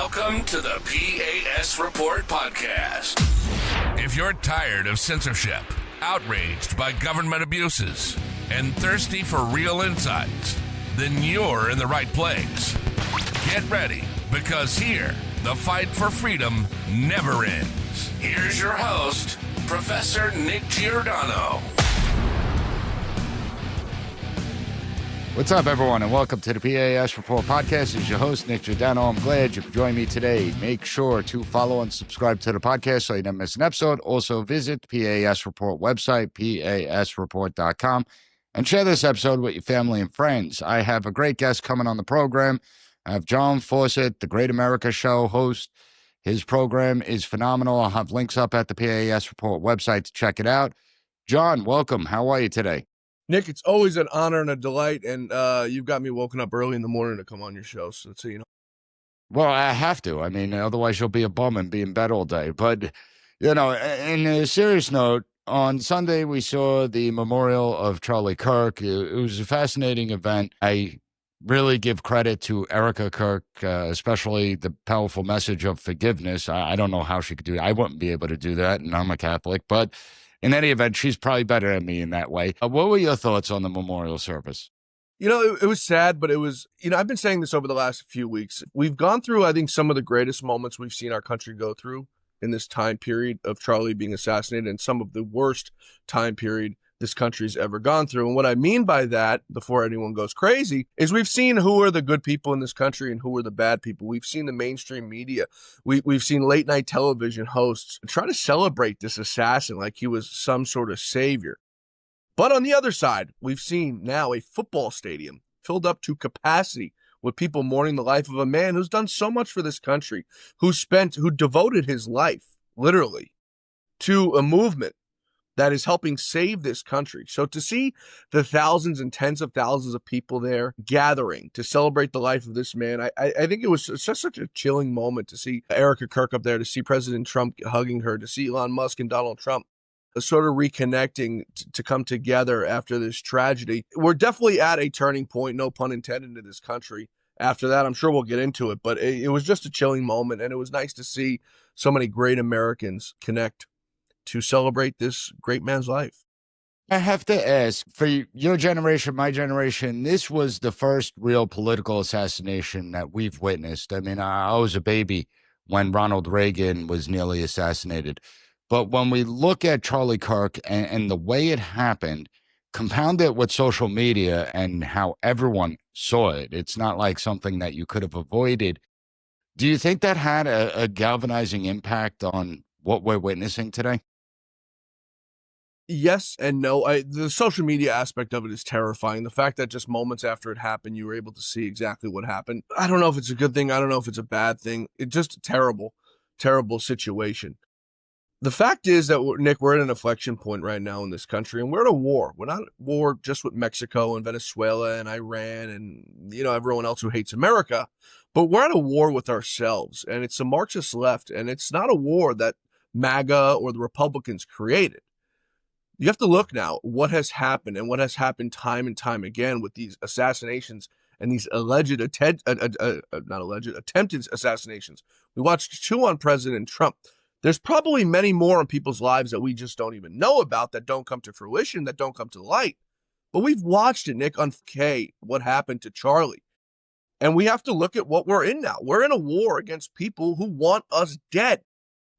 Welcome to the P.A.S. Report podcast. If you're tired of censorship, outraged by government abuses, and thirsty for real insights, then you're in the right place. Get ready, because here, the fight for freedom never ends. Here's your host, Professor Nick Giordano. What's up, everyone, and welcome to the P.A.S. Report podcast. This is your host, Nick Giordano. I'm glad you could join me today. Make sure to follow and subscribe to the podcast so you don't miss an episode. Also, visit the P.A.S. Report website, pasreport.com, and share this episode with your family and friends. I have a great guest coming on the program. I have John Fawcett, the Great America Show host. His program is phenomenal. I'll have links up at the P.A.S. Report website to check it out. John, welcome. How are you today? Nick, it's always an honor and a delight, and you've got me woken up early in the morning to come on your show, so you know. Well, I have to. I mean, otherwise you'll be a bum and be in bed all day. But, you know, in a serious note, on Sunday we saw the memorial of Charlie Kirk. It was a fascinating event. I really give credit to Erica Kirk, especially the powerful message of forgiveness. I don't know how she could do it. I wouldn't be able to do that, and I'm a Catholic, but in any event, she's probably better than me in that way. What were your thoughts on the memorial service? You know, it was sad, but it was, I've been saying this over the last few weeks. We've gone through, I think, some of the greatest moments we've seen our country go through in this time period of Charlie being assassinated, and some of the worst time period this country's ever gone through. And what I mean by that, before anyone goes crazy, is we've seen who are the good people in this country and who are the bad people. We've seen the mainstream media. We've seen late night television hosts try to celebrate this assassin like he was some sort of savior. But on the other side, we've seen now a football stadium filled up to capacity with people mourning the life of a man who's done so much for this country, who devoted his life, literally, to a movement that is helping save this country. So to see the thousands and tens of thousands of people there gathering to celebrate the life of this man, I think it was just such a chilling moment to see Erica Kirk up there, to see President Trump hugging her, to see Elon Musk and Donald Trump sort of reconnecting to come together after this tragedy. We're definitely at a turning point, no pun intended, in this country. After that, I'm sure we'll get into it, but it was just a chilling moment, and it was nice to see so many great Americans connect to celebrate this great man's life. I have to ask, for your generation, my generation, this was the first real political assassination that we've witnessed. I mean, I was a baby when Ronald Reagan was nearly assassinated. But when we look at Charlie Kirk and the way it happened, compound it with social media and how everyone saw it, it's not like something that you could have avoided. Do you think that had a galvanizing impact on what we're witnessing today? Yes and no. The social media aspect of it is terrifying. The fact that just moments after it happened, you were able to see exactly what happened. I don't know if it's a good thing. I don't know if it's a bad thing. It's just a terrible, terrible situation. The fact is that, Nick, we're at an inflection point right now in this country, and we're at a war. We're not at war just with Mexico and Venezuela and Iran and, everyone else who hates America, but we're at a war with ourselves, and it's a Marxist left, and it's not a war that MAGA or the Republicans created. You have to look now what has happened and what has happened time and time again with these assassinations and these attempted assassinations. We watched 2 on President Trump. There's probably many more in people's lives that we just don't even know about, that don't come to fruition, that don't come to light. But we've watched it, Nick, on what happened to Charlie. And we have to look at what we're in now. We're in a war against people who want us dead.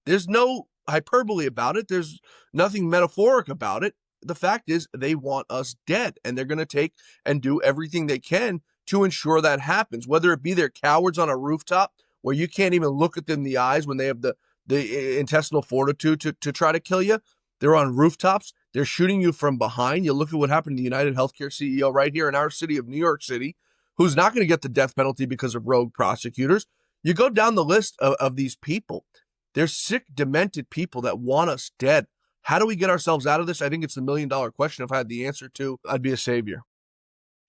There's no hyperbole about it. There's nothing metaphoric about it. The fact is, they want us dead, and they're going to take and do everything they can to ensure that happens, whether it be they're cowards on a rooftop where you can't even look at them in the eyes when they have the intestinal fortitude to try to kill you. They're on rooftops. They're shooting you from behind. You look at what happened to the United Healthcare CEO right here in our city of New York City, who's not going to get the death penalty because of rogue prosecutors. You go down the list of these people. They're sick, demented people that want us dead. How do we get ourselves out of this? I think it's the $1 million question. If I had the answer to, I'd be a savior.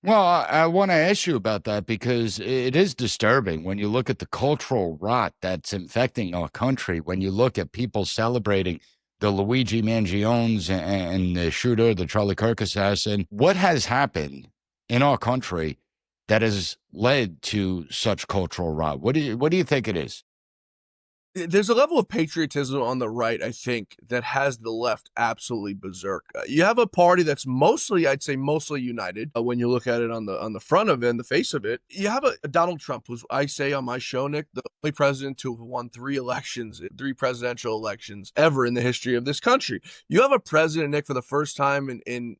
Well, I want to ask you about that because it is disturbing when you look at the cultural rot that's infecting our country, when you look at people celebrating the Luigi Mangiones and the shooter, the Charlie Kirk assassin. What has happened in our country that has led to such cultural rot? What do you think it is? There's a level of patriotism on the right, I think, that has the left absolutely berserk. You have a party that's mostly, I'd say, mostly united. When you look at it on the front of it and the face of it, you have a Donald Trump, who's, I say on my show, Nick, the only president to have won three presidential elections ever in the history of this country. You have a president, Nick, for the first time in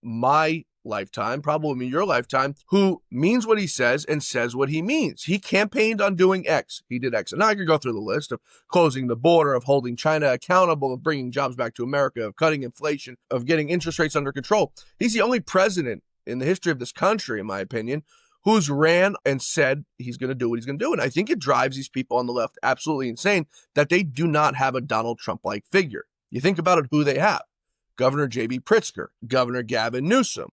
my lifetime, probably in your lifetime, who means what he says and says what he means. He campaigned on doing X. He did X. And now I could go through the list of closing the border, of holding China accountable, of bringing jobs back to America, of cutting inflation, of getting interest rates under control. He's the only president in the history of this country, in my opinion, who's ran and said he's going to do what he's going to do. And I think it drives these people on the left absolutely insane that they do not have a Donald Trump-like figure. You think about it, who they have. Governor J.B. Pritzker, Governor Gavin Newsom,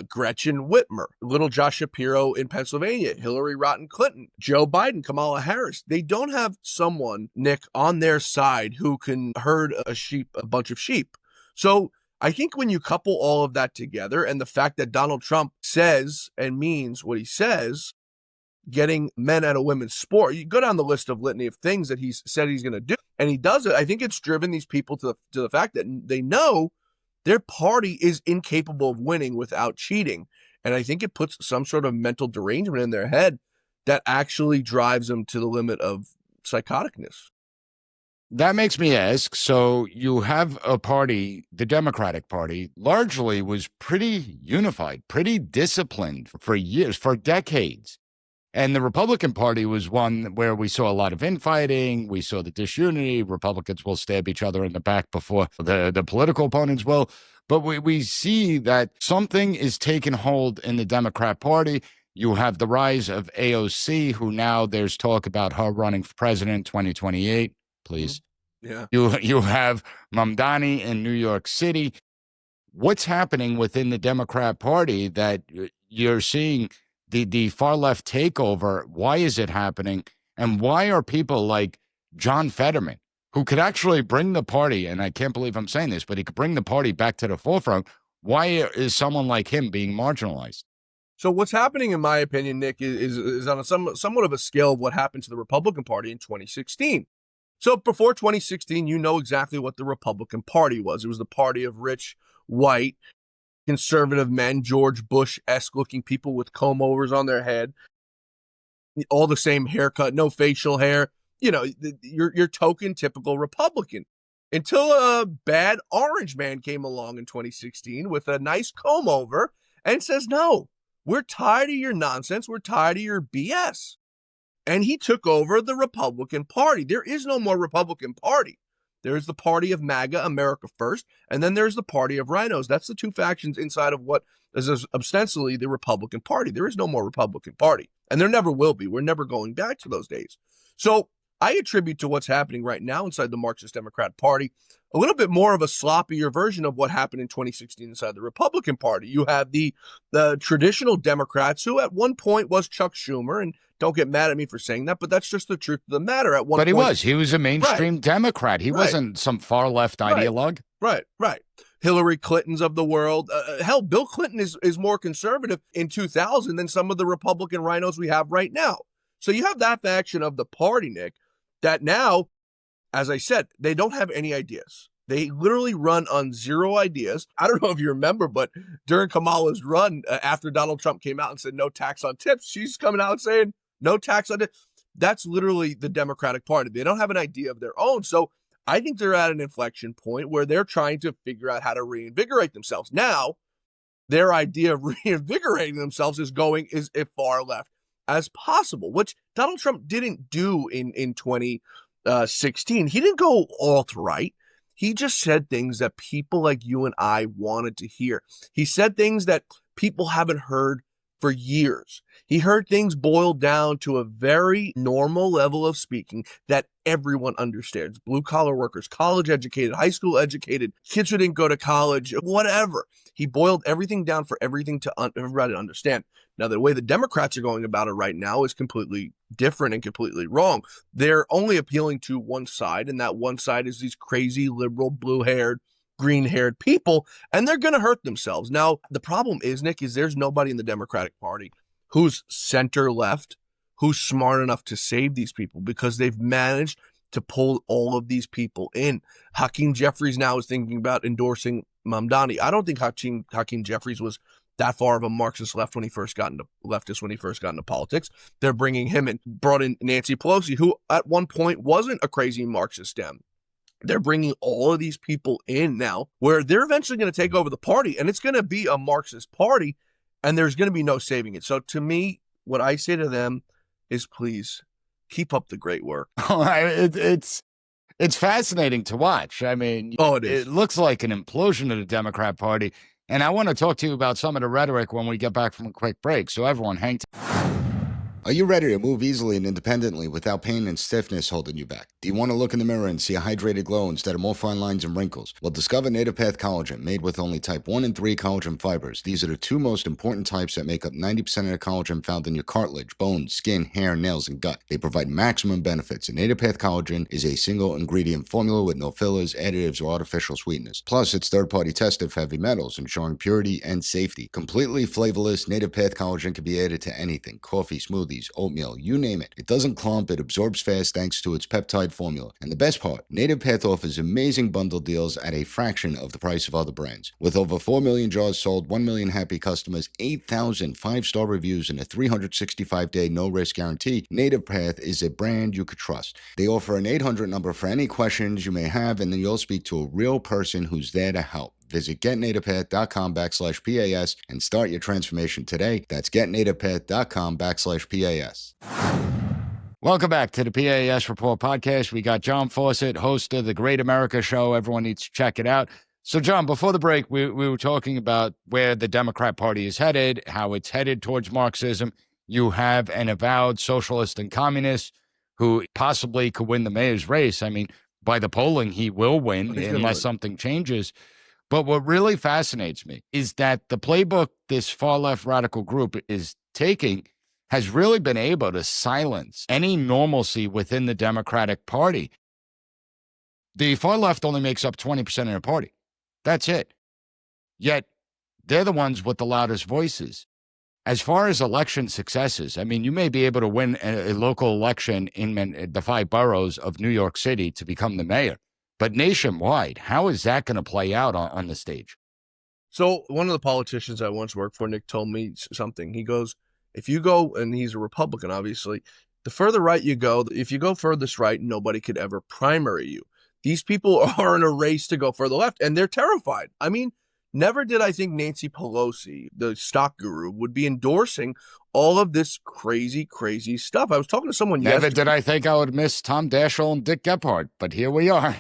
Gretchen Whitmer, little Josh Shapiro in Pennsylvania, Hillary Rodham Clinton, Joe Biden, Kamala Harris. They don't have someone, Nick, on their side who can herd a bunch of sheep. So I think when you couple all of that together and the fact that Donald Trump says and means what he says, getting men out of women's sport, you go down the list of litany of things that he's said he's going to do, and he does it. I think it's driven these people to the fact that they know their party is incapable of winning without cheating. And I think it puts some sort of mental derangement in their head that actually drives them to the limit of psychoticness. That makes me ask, so you have a party, the Democratic Party, largely was pretty unified, pretty disciplined for years, for decades. And the Republican Party was one where we saw a lot of infighting. We saw the disunity. Republicans will stab each other in the back before the political opponents will. But we see that something is taking hold in the Democrat Party. You have the rise of AOC, who now there's talk about her running for president in 2028. Please. Yeah. You have Mamdani in New York City. What's happening within the Democrat Party that you're seeing the far left takeover? Why is it happening? And why are people like John Fetterman, who could actually bring the party, and I can't believe I'm saying this, but he could bring the party back to the forefront. Why is someone like him being marginalized? So what's happening, in my opinion, Nick, is on a somewhat of a scale of what happened to the Republican Party in 2016. So before 2016, you know exactly what the Republican Party was. It was the party of rich, white, conservative men, George Bush-esque looking people with comb-overs on their head, all the same haircut, no facial hair, your token typical Republican, until a bad orange man came along in 2016 with a nice comb-over and says, no, we're tired of your nonsense. We're tired of your BS. And he took over the Republican Party. There is no more Republican Party. There's the party of MAGA, America First, and then there's the party of rhinos. That's the two factions inside of what is ostensibly the Republican Party. There is no more Republican Party, and there never will be. We're never going back to those days. So I attribute to what's happening right now inside the Marxist Democrat Party a little bit more of a sloppier version of what happened in 2016 inside the Republican Party. You have the traditional Democrats, who at one point was Chuck Schumer, and don't get mad at me for saying that, but that's just the truth of the matter. At one point, he was a mainstream Democrat. He wasn't some far left ideologue. Right. Hillary Clinton's of the world. Hell, Bill Clinton is more conservative in 2000 than some of the Republican rhinos we have right now. So you have that faction of the party, Nick, that now, as I said, they don't have any ideas. They literally run on zero ideas. I don't know if you remember, but during Kamala's run, after Donald Trump came out and said no tax on tips, she's coming out saying no tax on tips. That's literally the Democratic Party. They don't have an idea of their own. So I think they're at an inflection point where they're trying to figure out how to reinvigorate themselves. Now, their idea of reinvigorating themselves is going as far left as possible, which Donald Trump didn't do in 2016. He didn't go alt-right. He just said things that people like you and I wanted to hear. He said things that people haven't heard for years. He heard things boiled down to a very normal level of speaking that everyone understands. Blue collar workers, college educated, high school educated, kids who didn't go to college, whatever. He boiled everything down for everybody to understand. Now, the way the Democrats are going about it right now is completely different and completely wrong. They're only appealing to one side, and that one side is these crazy liberal, blue-haired, green-haired people, and they're going to hurt themselves. Now, the problem is, Nick, is there's nobody in the Democratic Party who's center left, who's smart enough to save these people, because they've managed to pull all of these people in. Hakeem Jeffries now is thinking about endorsing Mamdani. I don't think Hakeem Jeffries was that far of a Marxist leftist when he first got into politics. They're bringing him in, brought in Nancy Pelosi, who at one point wasn't a crazy Marxist Dem. They're bringing all of these people in now where they're eventually going to take over the party, and it's going to be a Marxist party, and there's going to be no saving it. So to me, what I say to them is, please keep up the great work. It's fascinating to watch. I mean, it is. It looks like an implosion of the Democrat Party. And I want to talk to you about some of the rhetoric when we get back from a quick break. So everyone, hang tight. Are you ready to move easily and independently without pain and stiffness holding you back? Do you want to look in the mirror and see a hydrated glow instead of more fine lines and wrinkles? Well, discover Native Path Collagen, made with only type 1 and 3 collagen fibers. These are the two most important types that make up 90% of the collagen found in your cartilage, bones, skin, hair, nails, and gut. They provide maximum benefits. And Native Path Collagen is a single ingredient formula with no fillers, additives, or artificial sweeteners. Plus, it's third-party tested for heavy metals, ensuring purity and safety. Completely flavorless, Native Path Collagen can be added to anything: coffee, smoothies, oatmeal, you name it. It doesn't clump, it absorbs fast thanks to its peptide formula. And the best part, Native Path offers amazing bundle deals at a fraction of the price of other brands. With over 4 million jars sold, 1 million happy customers, 8,000 5-star reviews, and a 365-day no-risk guarantee, Native Path is a brand you could trust. They offer an 800 number for any questions you may have, and then you'll speak to a real person who's there to help. Visit getnativepath.com/PAS and start your transformation today. That's getnativepath.com/PAS. Welcome back to the PAS Report podcast. We got John Fawcett, host of the Great America Show. Everyone needs to check it out. So, John, before the break, we were talking about where the Democrat Party is headed, how it's headed towards Marxism. You have an avowed socialist and communist who possibly could win the mayor's race. I mean, by the polling, he will win unless something changes. But what really fascinates me is that the playbook this far-left radical group is taking has really been able to silence any normalcy within the Democratic Party. The far left only makes up 20% of the party. That's it. Yet, they're the ones with the loudest voices. As far as election successes, I mean, you may be able to win a local election in the 5 boroughs of New York City to become the mayor. But nationwide, how is that going to play out on the stage? So one of the politicians I once worked for, Nick, told me something. He goes, if you go, and he's a Republican, obviously, the further right you go, if you go furthest right, nobody could ever primary you. These people are in a race to go further left, and they're terrified. I mean, never did I think Nancy Pelosi, the stock guru, would be endorsing all of this crazy, crazy stuff. I was talking to someone yesterday. Never did I think I would miss Tom Daschle and Dick Gephardt, but here we are.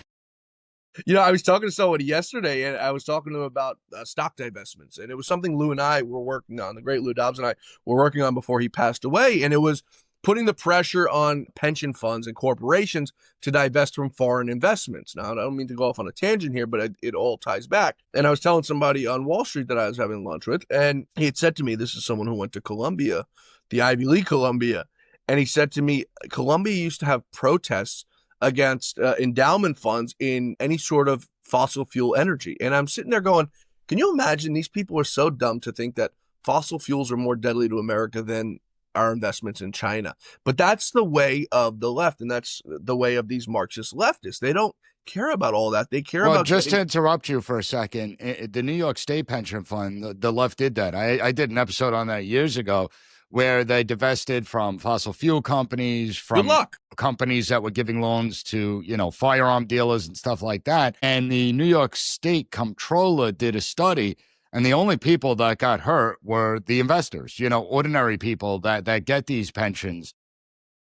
You know, I was talking to someone yesterday, and I was talking to them about stock divestments, and it was something Lou and I were working on. The great Lou Dobbs and I were working on before he passed away, and it was putting the pressure on pension funds and corporations to divest from foreign investments. Now, I don't mean to go off on a tangent here, but it all ties back. And I was telling somebody on Wall Street that I was having lunch with, and he had said to me, this is someone who went to Columbia, the Ivy League Columbia, and he said to me, Columbia used to have protests against endowment funds in any sort of fossil fuel energy. And I'm sitting there going, can you imagine these people are so dumb to think that fossil fuels are more deadly to America than our investments in China? But that's the way of the left, and that's the way of these Marxist leftists. They don't care about all that. They care about... Just to interrupt you for a second, the New York State Pension Fund, the left did that. I did an episode on that years ago, where they divested from fossil fuel companies, from companies that were giving loans to, firearm dealers and stuff like that. And the New York State Comptroller did a study, and the only people that got hurt were the investors, ordinary people that get these pensions.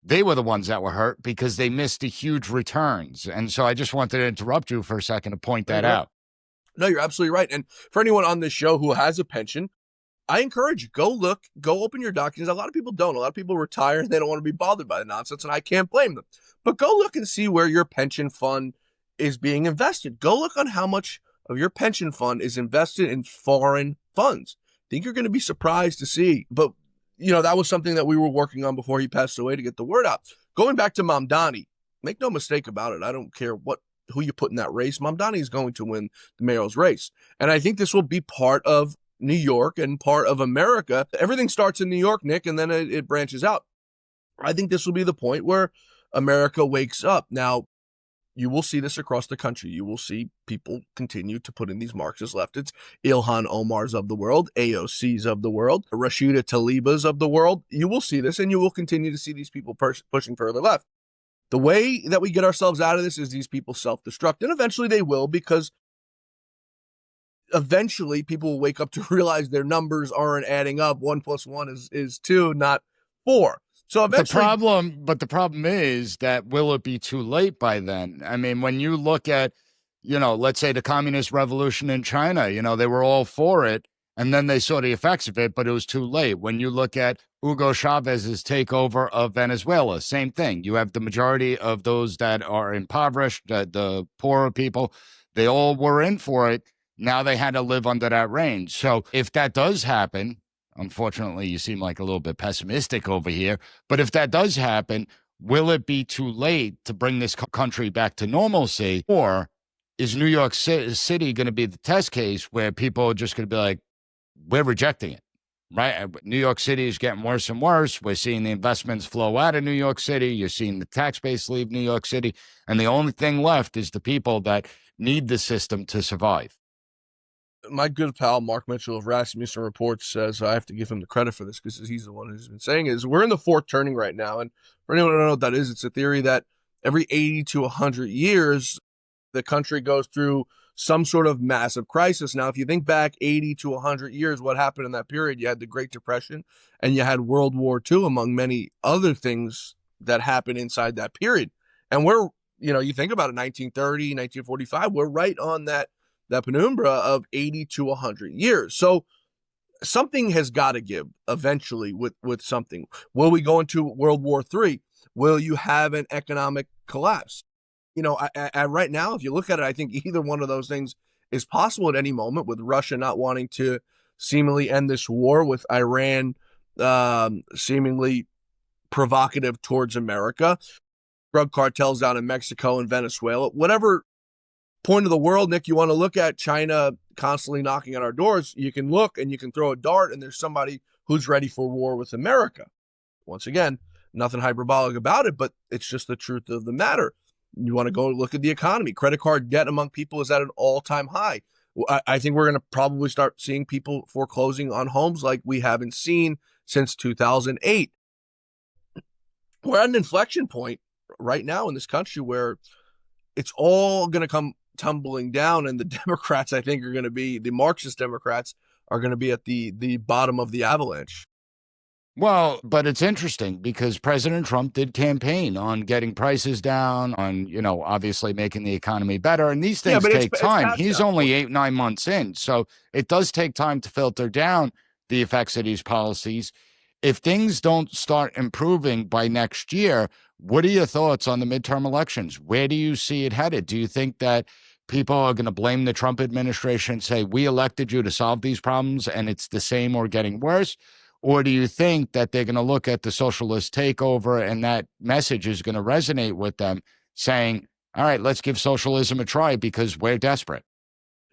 They were the ones that were hurt because they missed the huge returns. And so I just wanted to interrupt you for a second to point that out. No, you're absolutely right. And for anyone on this show who has a pension, I encourage you, go open your documents. A lot of people don't. A lot of people retire and they don't want to be bothered by the nonsense, and I can't blame them. But go look and see where your pension fund is being invested. Go look on how much of your pension fund is invested in foreign funds. I think you're going to be surprised to see. But, that was something that we were working on before he passed away to get the word out. Going back to Mamdani, make no mistake about it. I don't care who you put in that race. Mamdani is going to win the mayor's race. And I think this will be part of New York and part of America. Everything starts in New York, Nick, and then it branches out. I think this will be the point where America wakes up. Now, you will see this across the country. You will see people continue to put in these Marxist leftists, Ilhan Omars of the world, AOCs of the world, Rashida Tlaibas of the world. You will see this, and you will continue to see these people pushing further left. The way that we get ourselves out of this is these people self-destruct, and eventually they will, because eventually people will wake up to realize their numbers aren't adding up. 1 + 1 is 2, not 4. So eventually, the problem is that will it be too late by then? I mean, when you look at, let's say the communist revolution in China, they were all for it, and then they saw the effects of it, but it was too late. When you look at Hugo Chavez's takeover of Venezuela, same thing. You have the majority of those that are impoverished, the poorer people, they all were in for it. Now they had to live under that range. So if that does happen, unfortunately, you seem like a little bit pessimistic over here. But if that does happen, will it be too late to bring this country back to normalcy? Or is New York City going to be the test case where people are just going to be like, we're rejecting it, right? New York City is getting worse and worse. We're seeing the investments flow out of New York City. You're seeing the tax base leave New York City. And the only thing left is the people that need the system to survive. My good pal Mark Mitchell of Rasmussen Reports says, I have to give him the credit for this because he's the one who's been saying is we're in the fourth turning right now. And for anyone who don't know what that is, it's a theory that every 80 to 100 years, the country goes through some sort of massive crisis. Now, if you think back 80 to 100 years, what happened in that period? You had the Great Depression and you had World War II, among many other things that happened inside that period. And you think about it, 1930, 1945, we're right on that penumbra of 80 to 100 years. So something has got to give eventually with something. Will we go into World War III? Will you have an economic collapse? Right now, if you look at it, I think either one of those things is possible at any moment, with Russia not wanting to seemingly end this war, with Iran seemingly provocative towards America, drug cartels down in Mexico and Venezuela, whatever point of the world, Nick, you want to look at, China constantly knocking at our doors, you can look and you can throw a dart and there's somebody who's ready for war with America. Once again, nothing hyperbolic about it, but it's just the truth of the matter. You want to go look at the economy. Credit card debt among people is at an all-time high. I think we're going to probably start seeing people foreclosing on homes like we haven't seen since 2008. We're at an inflection point right now in this country where it's all going to come tumbling down, and the Democrats, I think, the Marxist Democrats are going to be at the bottom of the avalanche. Well, but it's interesting because President Trump did campaign on getting prices down, on, obviously making the economy better. And these things take time. He's only 8-9 months in. So it does take time to filter down the effects of these policies. If things don't start improving by next year, what are your thoughts on the midterm elections? Where do you see it headed? Do you think that people are going to blame the Trump administration and say, we elected you to solve these problems and it's the same or getting worse? Or do you think that they're going to look at the socialist takeover and that message is going to resonate with them, saying, all right, let's give socialism a try because we're desperate?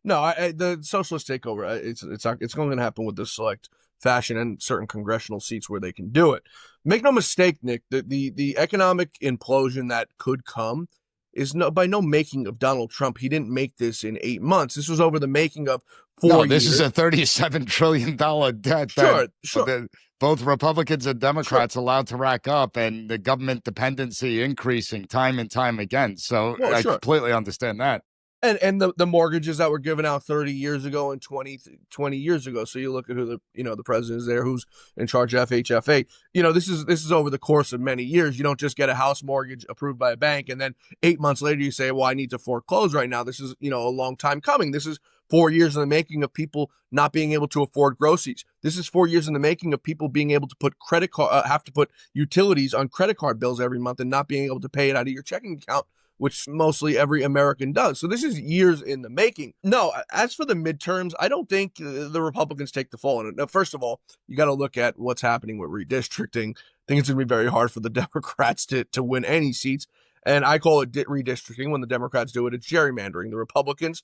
No, the socialist takeover, it's going to happen with the select fashion and certain congressional seats where they can do it. Make no mistake, Nick, the economic implosion that could come is by no making of Donald Trump. He didn't make this in 8 months. This was over the making of 4 years. No, this is a $37 trillion debt sure. that both Republicans and Democrats allowed to rack up, and the government dependency increasing time and time again. So I completely understand that. And the mortgages that were given out 30 years ago and 20 years ago. So you look at who the president is there, who's in charge of FHFA. This is over the course of many years. You don't just get a house mortgage approved by a bank and then 8 months later you say, well, I need to foreclose right now. This is, a long time coming. This is 4 years in the making of people not being able to afford groceries. This is 4 years in the making of people being able to put have to put utilities on credit card bills every month and not being able to pay it out of your checking account, which mostly every American does. So this is years in the making. No, as for the midterms, I don't think the Republicans take the fall in it. Now, first of all, you got to look at what's happening with redistricting. I think it's going to be very hard for the Democrats to win any seats. And I call it redistricting. When the Democrats do it, it's gerrymandering. The Republicans,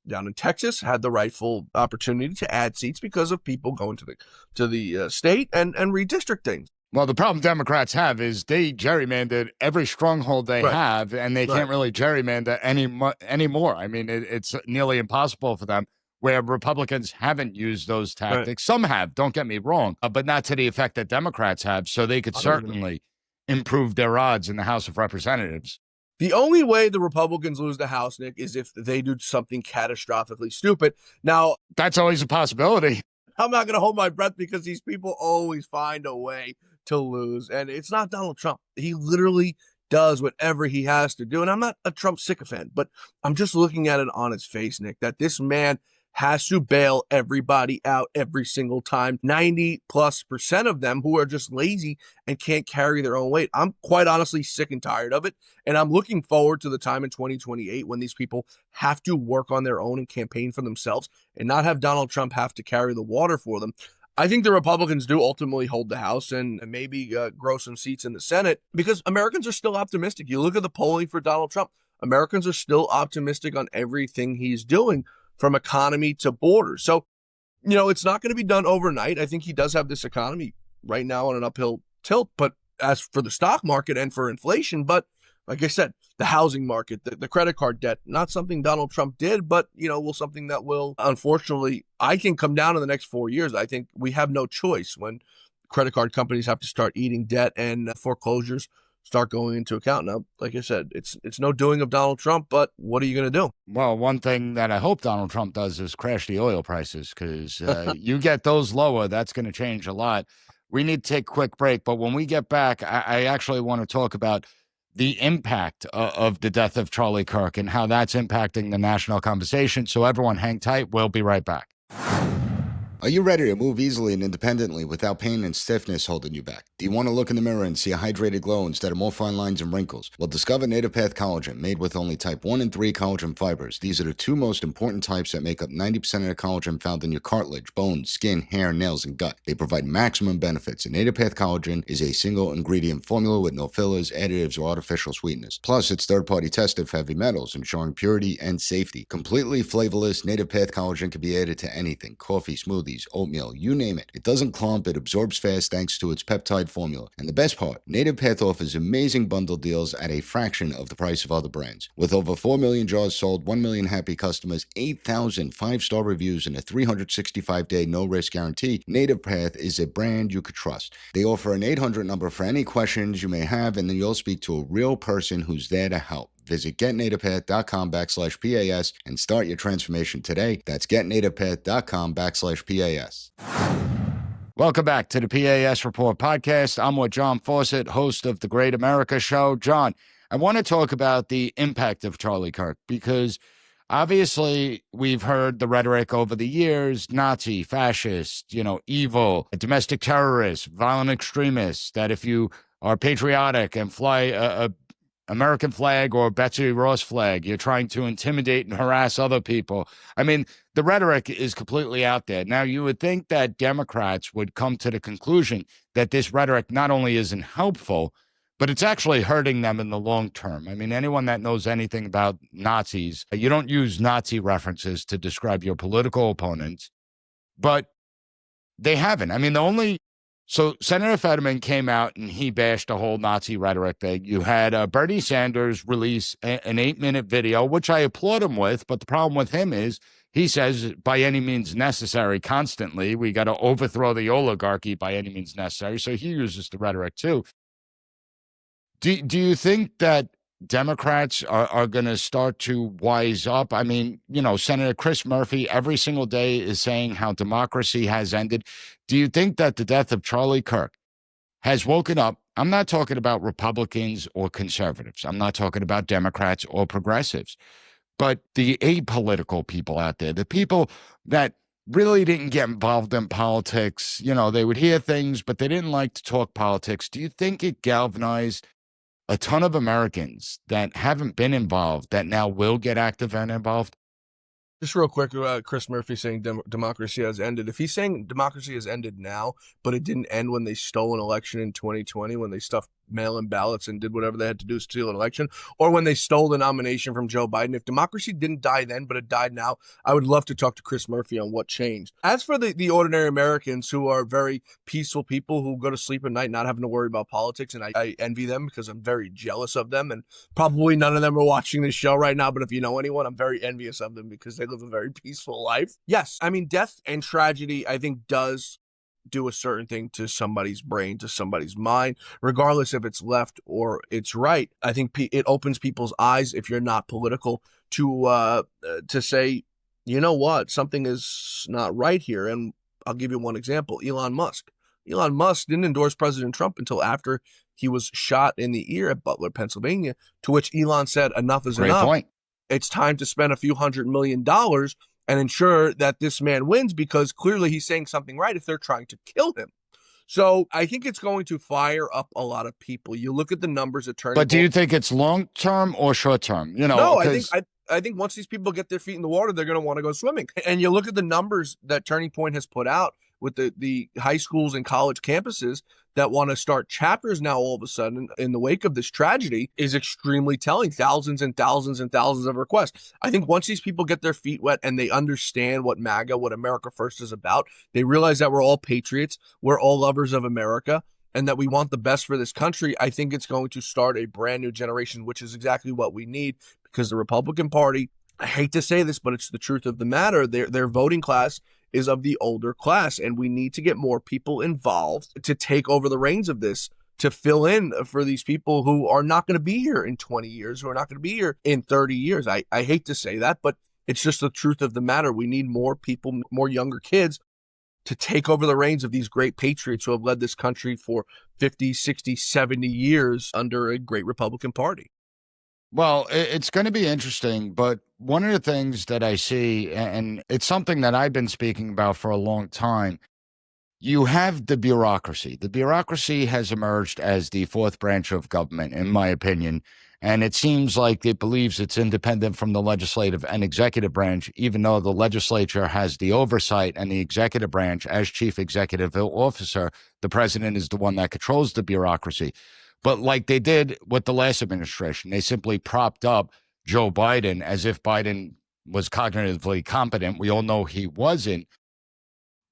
down in Texas had the rightful opportunity to add seats because of people going to the state and redistricting. Well, the problem Democrats have is they gerrymandered every stronghold they Right. have, and they can't really gerrymander anymore. I mean, it's nearly impossible for them, where Republicans haven't used those tactics. Right. Some have, don't get me wrong, but not to the effect that Democrats have, so they could certainly improve their odds in the House of Representatives. The only way the Republicans lose the House, Nick, is if they do something catastrophically stupid. Now, that's always a possibility. I'm not going to hold my breath because these people always find a way to lose. And it's not Donald Trump. He literally does whatever he has to do. And I'm not a Trump sycophant, but I'm just looking at it on his face, Nick, that this man has to bail everybody out every single time. 90+% of them who are just lazy and can't carry their own weight. I'm quite honestly sick and tired of it. And I'm looking forward to the time in 2028 when these people have to work on their own and campaign for themselves and not have Donald Trump have to carry the water for them. I think the Republicans do ultimately hold the House and maybe grow some seats in the Senate because Americans are still optimistic. You look at the polling for Donald Trump, Americans are still optimistic on everything he's doing, from economy to borders. So, it's not going to be done overnight. I think he does have this economy right now on an uphill tilt, but as for the stock market and for inflation, but like I said, the housing market, the credit card debt, not something Donald Trump did, but, something that will, unfortunately, I can come down in the next 4 years. I think we have no choice when credit card companies have to start eating debt and foreclosures start going into account. Now, like I said, it's no doing of Donald Trump, but what are you going to do? Well, one thing that I hope Donald Trump does is crash the oil prices, because you get those lower, that's going to change a lot. We need to take a quick break, but when we get back, I actually want to talk about the impact of the death of Charlie Kirk and how that's impacting the national conversation. So everyone hang tight. We'll be right back. Are you ready to move easily and independently without pain and stiffness holding you back? Do you want to look in the mirror and see a hydrated glow instead of more fine lines and wrinkles? Well, discover Native Path Collagen, made with only type 1 and 3 collagen fibers. These are the two most important types that make up 90% of the collagen found in your cartilage, bones, skin, hair, nails, and gut. They provide maximum benefits, and Native Path Collagen is a single ingredient formula with no fillers, additives, or artificial sweeteners. Plus, it's third-party tested for heavy metals, ensuring purity and safety. Completely flavorless, Native Path Collagen can be added to anything: coffee, smoothies, oatmeal, you name it. It doesn't clump, it absorbs fast thanks to its peptide formula. And the best part, Native Path offers amazing bundle deals at a fraction of the price of other brands. With over 4 million jars sold, 1 million happy customers, 8,000 5-star reviews, and a 365-day no-risk guarantee, Native Path is a brand you could trust. They offer an 800 number for any questions you may have, and then you'll speak to a real person who's there to help. Visit getnativepath.com/PAS and start your transformation today. That's getnativepath.com/PAS. Welcome back to the PAS Report podcast. I'm with John Fawcett, host of The Great America Show. John, I want to talk about the impact of Charlie Kirk, because obviously we've heard the rhetoric over the years: Nazi, fascist, evil, domestic terrorist, violent extremists, that if you are patriotic and fly a American flag or Betsy Ross flag, you're trying to intimidate and harass other people. I mean, the rhetoric is completely out there. Now, you would think that Democrats would come to the conclusion that this rhetoric not only isn't helpful, but it's actually hurting them in the long term. I mean, anyone that knows anything about Nazis, you don't use Nazi references to describe your political opponents, but they haven't. I mean, So Senator Fetterman came out and he bashed the whole Nazi rhetoric thing. You had Bernie Sanders release an 8-minute video, which I applaud him with, but the problem with him is he says by any means necessary constantly. We got to overthrow the oligarchy by any means necessary. So he uses the rhetoric too. Do you think that Democrats are going to start to wise up? I mean, Senator Chris Murphy every single day is saying how democracy has ended. Do you think that the death of Charlie Kirk has woken up? I'm not talking about Republicans or conservatives. I'm not talking about Democrats or progressives, but the apolitical people out there, the people that really didn't get involved in politics. They would hear things, but they didn't like to talk politics. Do you think it galvanized a ton of Americans that haven't been involved that now will get active and involved? Just real quick, Chris Murphy saying democracy has ended. If he's saying democracy has ended now, but it didn't end when they stole an election in 2020, when they stuffed mail-in ballots and did whatever they had to do to steal an election, or when they stole the nomination from Joe Biden, if democracy didn't die then, but it died now, I would love to talk to Chris Murphy on what changed. As for the ordinary Americans who are very peaceful people who go to sleep at night not having to worry about politics, and I envy them because I'm very jealous of them, and probably none of them are watching this show right now, but if you know anyone, I'm very envious of them because they live a very peaceful life. Yes, I mean, death and tragedy, I think, does do a certain thing to somebody's brain, to somebody's mind, regardless if it's left or it's right. I think it opens people's eyes, if you're not political, to say, you know what, something is not right here. And I'll give you one example: Elon Musk. Elon Musk didn't endorse President Trump until after he was shot in the ear at Butler, Pennsylvania, to which Elon said, enough is Great enough. point. It's time to spend a few $100 million and ensure that this man wins, because clearly he's saying something right if they're trying to kill him. So I think it's going to fire up a lot of people. You look at the numbers at Turning But do Point. you think it's long-term or short-term? No, I think once these people get their feet in the water, they're going to want to go swimming. And you look at the numbers that Turning Point has put out with the high schools and college campuses that want to start chapters now all of a sudden in the wake of this tragedy is extremely telling. Thousands and thousands and thousands of requests. I think once these people get their feet wet and they understand what MAGA, what America First is about, they realize that we're all patriots, we're all lovers of America, and that we want the best for this country. I think it's going to start a brand new generation, which is exactly what we need, because the Republican Party, I hate to say this, but it's the truth of the matter, their voting class is of the older class, and we need to get more people involved to take over the reins of this, to fill in for these people who are not going to be here in 20 years, who are not going to be here in 30 years. I hate to say that, but it's just the truth of the matter. We need more people, more younger kids, to take over the reins of these great patriots who have led this country for 50, 60, 70 years under a great Republican Party. Well, it's going to be interesting, but one of the things that I see, and it's something that I've been speaking about for a long time, you have the bureaucracy. The bureaucracy has emerged as the fourth branch of government, in my opinion, and it seems like it believes it's independent from the legislative and executive branch, even though the legislature has the oversight and the executive branch, as chief executive officer, the president is the one that controls the bureaucracy. But like they did with the last administration, they simply propped up Joe Biden as if Biden was cognitively competent. We all know he wasn't.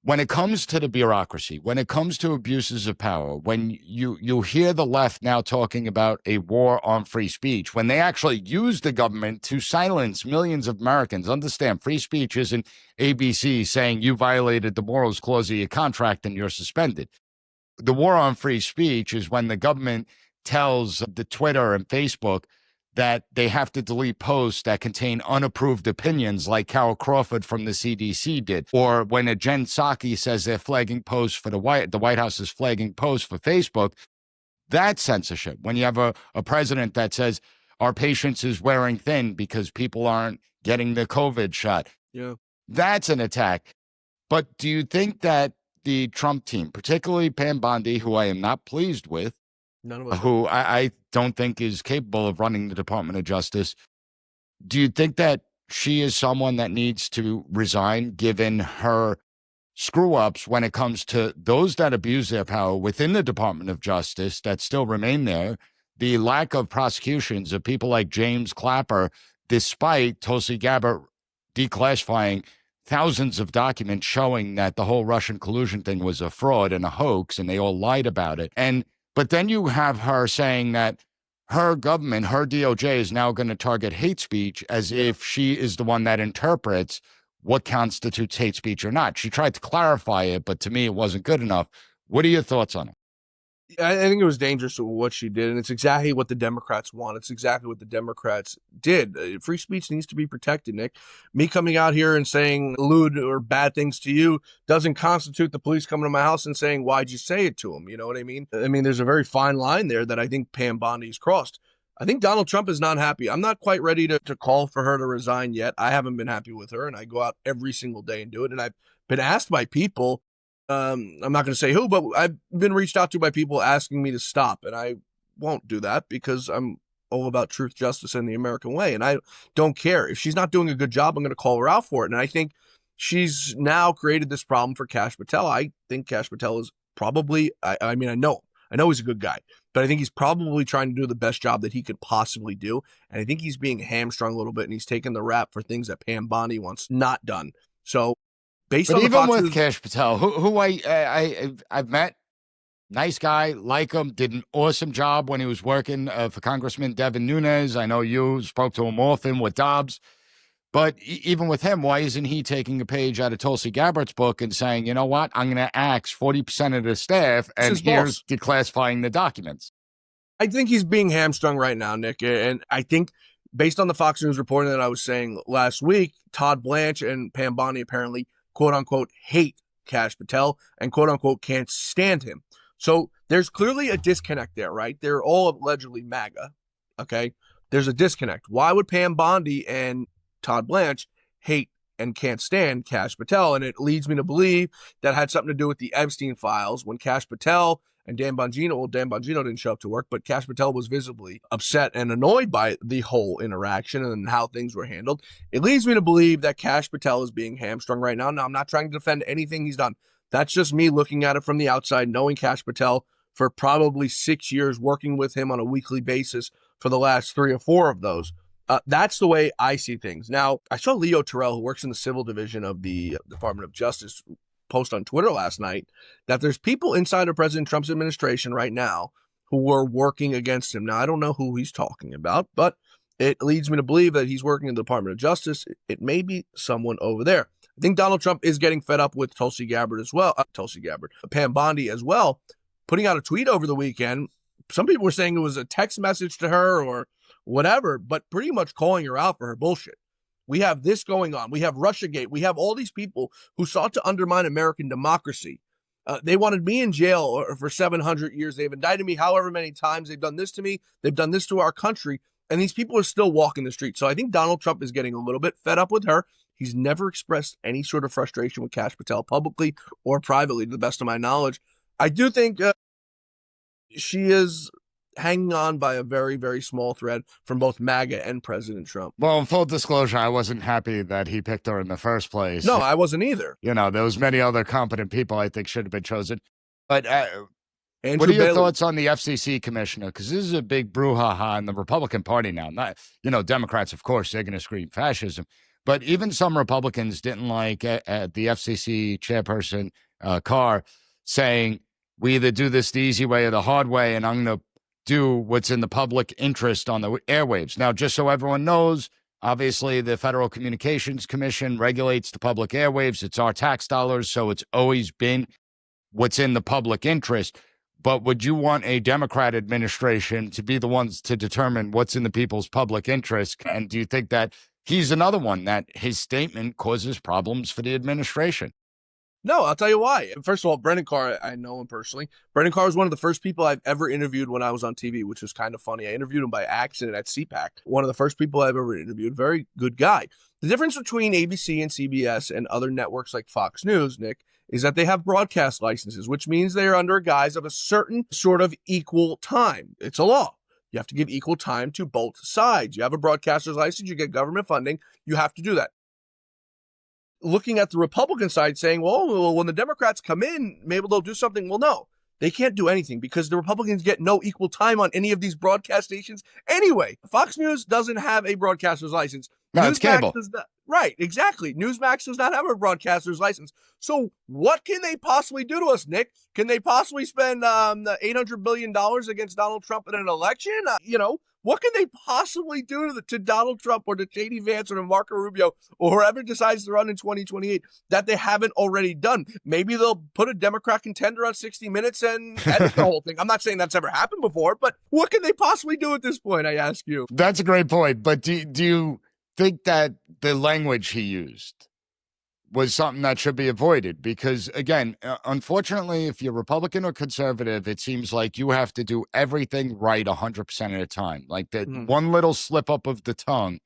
When it comes to the bureaucracy, when it comes to abuses of power, when you hear the left now talking about a war on free speech, when they actually use the government to silence millions of Americans, understand free speech isn't ABC saying you violated the morals clause of your contract and you're suspended. The war on free speech is when the government tells the Twitter and Facebook that they have to delete posts that contain unapproved opinions, like Carol Crawford from the CDC did, or when a Jen Psaki says they're flagging posts for the White House is flagging posts for Facebook. That's censorship. When you have a president that says our patience is wearing thin because people aren't getting the COVID shot, that's an attack. But do you think that the Trump team, particularly Pam Bondi, who I am not pleased with, who I don't think is capable of running the Department of Justice, do you think that she is someone that needs to resign given her screw-ups when it comes to those that abuse their power within the Department of Justice that still remain there, the lack of prosecutions of people like James Clapper, despite Tulsi Gabbard declassifying thousands of documents showing that the whole Russian collusion thing was a fraud and a hoax, and they all lied about it. But then you have her saying that her government, her DOJ, is now going to target hate speech as if she is the one that interprets what constitutes hate speech or not. She tried to clarify it, but to me, it wasn't good enough. What are your thoughts on it? I think it was dangerous what she did, and it's exactly what the Democrats want. It's exactly what the Democrats did. Free speech needs to be protected, Nick. Me coming out here and saying lewd or bad things to you doesn't constitute the police coming to my house and saying, why'd you say it to him? You know what I mean? I mean, there's a very fine line there that I think Pam Bondi's crossed. I think Donald Trump is not happy. I'm not quite ready to call for her to resign yet. I haven't been happy with her, and I go out every single day and do it. And I've been asked by people, I'm not going to say who, but I've been reached out to by people asking me to stop, and I won't do that because I'm all about truth, justice, and the American way. And I don't care. If she's not doing a good job, I'm going to call her out for it. And I think she's now created this problem for Kash Patel. I think Kash Patel is probably, I mean, I know he's a good guy, but I think he's probably trying to do the best job that he could possibly do. And I think he's being hamstrung a little bit, and he's taking the rap for things that Pam Bondi wants not done. So based on even with Kash Patel, who I've met, nice guy, like him, did an awesome job when he was working for Congressman Devin Nunes. I know you spoke to him often with Dobbs. But even with him, why isn't he taking a page out of Tulsi Gabbard's book and saying, you know what, I'm going to axe 40% of the staff, and here's declassifying the documents? I think he's being hamstrung right now, Nick. And I think based on the Fox News reporting that I was saying last week, Todd Blanche and Pam Bondi apparently, quote unquote, hate Kash Patel and quote unquote can't stand him. So there's clearly a disconnect there, right? They're all allegedly MAGA. Okay. There's a disconnect. Why would Pam Bondi and Todd Blanche hate and can't stand Kash Patel? And it leads me to believe that had something to do with the Epstein files when Kash Patel and Dan Bongino, well, Dan Bongino didn't show up to work, but Kash Patel was visibly upset and annoyed by the whole interaction and how things were handled. It leads me to believe that Kash Patel is being hamstrung right now. Now, I'm not trying to defend anything he's done. That's just me looking at it from the outside, knowing Kash Patel for probably 6 years, working with him on a weekly basis for the last 3 or 4 of those. That's the way I see things. Now, I saw Leo Terrell, who works in the civil division of the Department of Justice, post on Twitter last night that there's people inside of President Trump's administration right now who are working against him. Now, I don't know who he's talking about, but it leads me to believe that he's working in the Department of Justice. It may be someone over there. I think Donald Trump is getting fed up with Tulsi Gabbard as well. Pam Bondi as well, putting out a tweet over the weekend. Some people were saying it was a text message to her or whatever, but pretty much calling her out for her bullshit. We have this going on. We have Russiagate. We have all these people who sought to undermine American democracy. They wanted me in jail for 700 years. They've indicted me however many times. They've done this to me. They've done this to our country. And these people are still walking the street. So I think Donald Trump is getting a little bit fed up with her. He's never expressed any sort of frustration with Kash Patel publicly or privately, to the best of my knowledge. I do think she is hanging on by a very, very small thread from both MAGA and President Trump. Well, in full disclosure, I wasn't happy that he picked her in the first place. No, I wasn't either. You know, there was many other competent people I think should have been chosen. But Andrew what are your Bailey. thoughts on the FCC commissioner? Because this is a big brouhaha in the Republican Party now. Not, Democrats, of course, they're going to scream fascism. But even some Republicans didn't like the FCC chairperson, Carr, saying, we either do this the easy way or the hard way, and I'm going to do what's in the public interest on the airwaves. Now, just so everyone knows, obviously the Federal Communications Commission regulates the public airwaves. It's our tax dollars, so it's always been what's in the public interest. But would you want a Democrat administration to be the ones to determine what's in the people's public interest? And do you think that he's another one that his statement causes problems for the administration? No, I'll tell you why. First of all, Brendan Carr, I know him personally. Brendan Carr was one of the first people I've ever interviewed when I was on TV, which was kind of funny. I interviewed him by accident at CPAC. One of the first people I've ever interviewed. Very good guy. The difference between ABC and CBS and other networks like Fox News, Nick, is that they have broadcast licenses, which means they are under a guise of a certain sort of equal time. It's a law. You have to give equal time to both sides. You have a broadcaster's license, you get government funding, you have to do that. Looking at the Republican side saying, well, when the Democrats come in, maybe they'll do something. Well, no, they can't do anything because the Republicans get no equal time on any of these broadcast stations anyway. Fox News doesn't have a broadcaster's license. No, it's cable. Right, exactly. Newsmax does not have a broadcaster's license. So what can they possibly do to us, Nick? Can they possibly spend $800 billion against Donald Trump in an election? What can they possibly do to Donald Trump or to J.D. Vance or to Marco Rubio or whoever decides to run in 2028 that they haven't already done? Maybe they'll put a Democrat contender on 60 Minutes and edit the whole thing. I'm not saying that's ever happened before, but what can they possibly do at this point, I ask you? That's a great point. But do you think that the language he used was something that should be avoided? Because, again, unfortunately, if you're Republican or conservative, it seems like you have to do everything right 100% of the time. Like that one little slip up of the tongue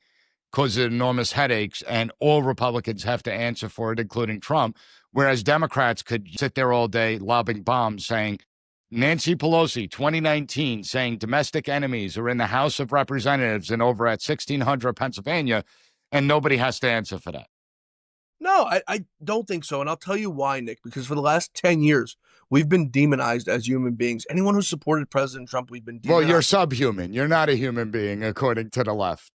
causes enormous headaches, and all Republicans have to answer for it, including Trump. Whereas Democrats could sit there all day lobbing bombs saying, Nancy Pelosi, 2019, saying domestic enemies are in the House of Representatives and over at 1600 Pennsylvania, and nobody has to answer for that. No, I don't think so. And I'll tell you why, Nick, because for the last 10 years, we've been demonized as human beings. Anyone who supported President Trump, we've been demonized. Well, you're subhuman. You're not a human being, according to the left.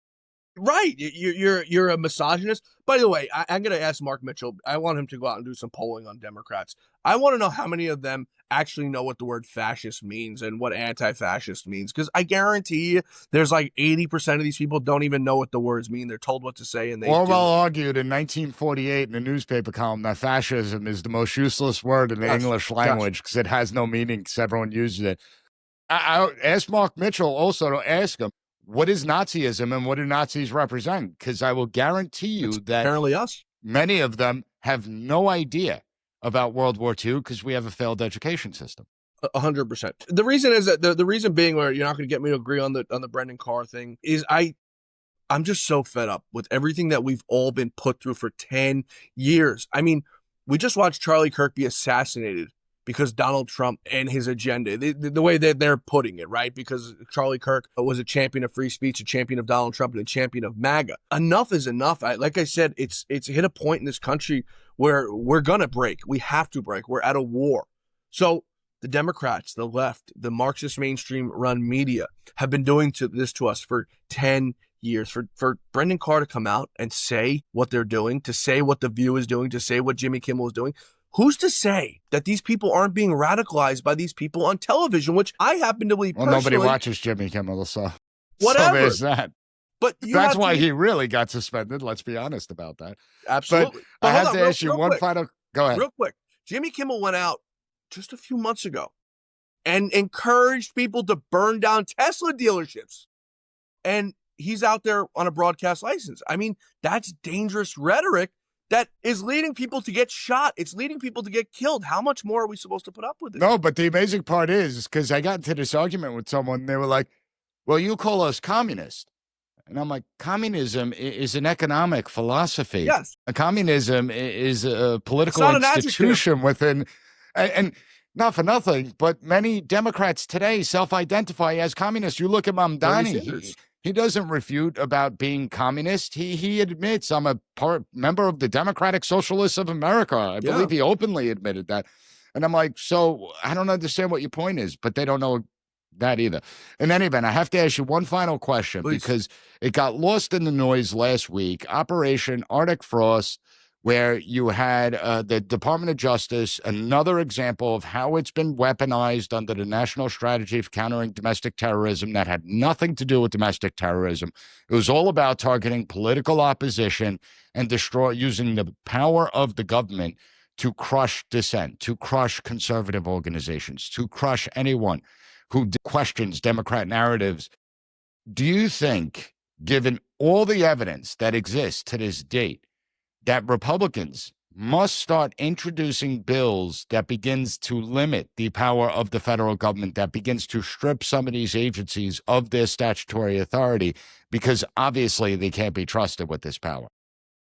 Right. You're a misogynist. By the way, I'm going to ask Mark Mitchell. I want him to go out and do some polling on Democrats. I want to know how many of them actually know what the word fascist means and what anti-fascist means. Because I guarantee you there's like 80% of these people don't even know what the words mean. They're told what to say and they Orwell argued in 1948 in a newspaper column that fascism is the most useless word in the English language because it has no meaning because everyone uses it. I asked Mark Mitchell also to ask him, what is Nazism and what do Nazis represent? Because I will guarantee you that apparently many of them have no idea about World War II because we have a failed education system. 100%. The reason is that the reason being, where you're not going to get me to agree on the Brendan Carr thing, is I'm just so fed up with everything that we've all been put through for 10 years. I mean, we just watched Charlie Kirk be assassinated because Donald Trump and his agenda, the way that they're putting it, right? Because Charlie Kirk was a champion of free speech, a champion of Donald Trump, and a champion of MAGA. Enough is enough. Like I said, it's hit a point in this country where we're going to break. We have to break. We're at a war. So the Democrats, the left, the Marxist mainstream run media have been doing this to us for 10 years. For Brendan Carr to come out and say what they're doing, to say what The View is doing, to say what Jimmy Kimmel is doing, who's to say that these people aren't being radicalized by these people on television, which I happen to believe personally. Well, nobody watches Jimmy Kimmel, so whatever. So there's that. But that's why he really got suspended. Let's be honest about that. Absolutely. But I have to ask you one final. Go ahead. Real quick. Jimmy Kimmel went out just a few months ago and encouraged people to burn down Tesla dealerships. And he's out there on a broadcast license. I mean, that's dangerous rhetoric that is leading people to get shot. It's leading people to get killed. How much more are we supposed to put up with this? No, but the amazing part is because I got into this argument with someone. They were like, well, you call us communist. And I'm like, communism is an economic philosophy. Yes. Communism is a political institution within, and not for nothing, but many Democrats today self-identify as communists. You look at Mamdani, he doesn't refute about being communist. He admits, I'm a member of the Democratic Socialists of America. I believe he openly admitted that. And I'm like, so I don't understand what your point is, but they don't know that either. In any event, I have to ask you one final question because it got lost in the noise last week. Operation Arctic Frost, where you had the Department of Justice, another example of how it's been weaponized under the National Strategy for Countering Domestic Terrorism that had nothing to do with domestic terrorism. It was all about targeting political opposition and using the power of the government to crush dissent, to crush conservative organizations, to crush anyone who questions Democrat narratives. Do you think, given all the evidence that exists to this date, that Republicans must start introducing bills that begins to limit the power of the federal government, that begins to strip some of these agencies of their statutory authority, because obviously they can't be trusted with this power?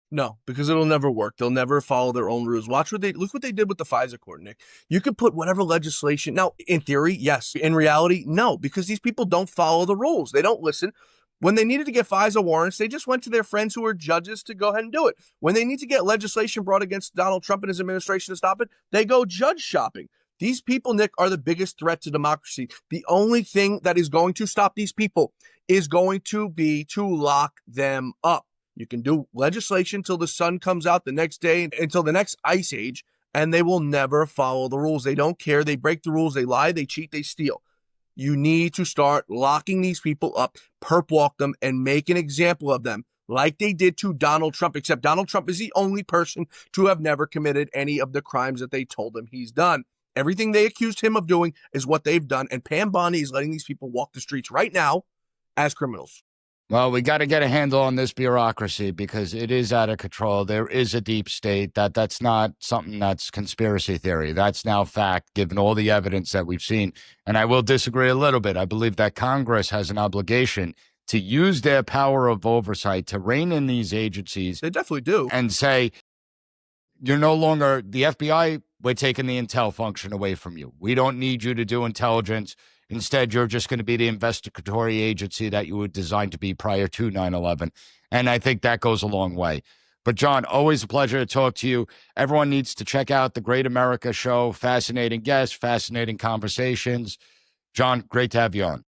No, because it'll never work. They'll never follow their own rules. Look what they did with the FISA court, Nick. You could put whatever legislation. Now, in theory, yes. In reality, no, because these people don't follow the rules. They don't listen. When they needed to get FISA warrants, they just went to their friends who were judges to go ahead and do it. When they need to get legislation brought against Donald Trump and his administration to stop it, they go judge shopping. These people, Nick, are the biggest threat to democracy. The only thing that is going to stop these people is going to be to lock them up. You can do legislation till the sun comes out the next day, until the next ice age, and they will never follow the rules. They don't care. They break the rules. They lie. They cheat. They steal. You need to start locking these people up, perp walk them, and make an example of them like they did to Donald Trump, except Donald Trump is the only person to have never committed any of the crimes that they told him he's done. Everything they accused him of doing is what they've done, and Pam Bondi is letting these people walk the streets right now as criminals. Well, we got to get a handle on this bureaucracy because it is out of control. There is a deep state. That's not something that's conspiracy theory. That's now fact, given all the evidence that we've seen. And I will disagree a little bit. I believe that Congress has an obligation to use their power of oversight to rein in these agencies. They definitely do. And say, you're no longer, the FBI we're taking the intel function away from you. We don't need you to do intelligence. Instead, you're just going to be the investigatory agency that you were designed to be prior to 9/11. And I think that goes a long way. But John, always a pleasure to talk to you. Everyone needs to check out the Great America Show. Fascinating guests, fascinating conversations. John, great to have you on.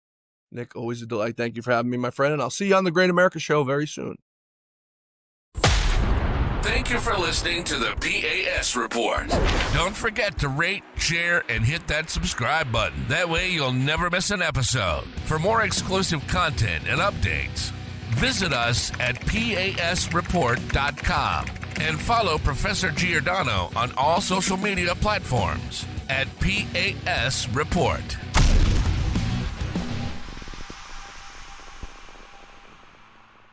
Nick, always a delight. Thank you for having me, my friend. And I'll see you on the Great America Show very soon. Thank you for listening to the P.A.S. Report. Don't forget to rate, share, and hit that subscribe button. That way you'll never miss an episode. For more exclusive content and updates, visit us at pasreport.com and follow Professor Giordano on all social media platforms at P.A.S. Report.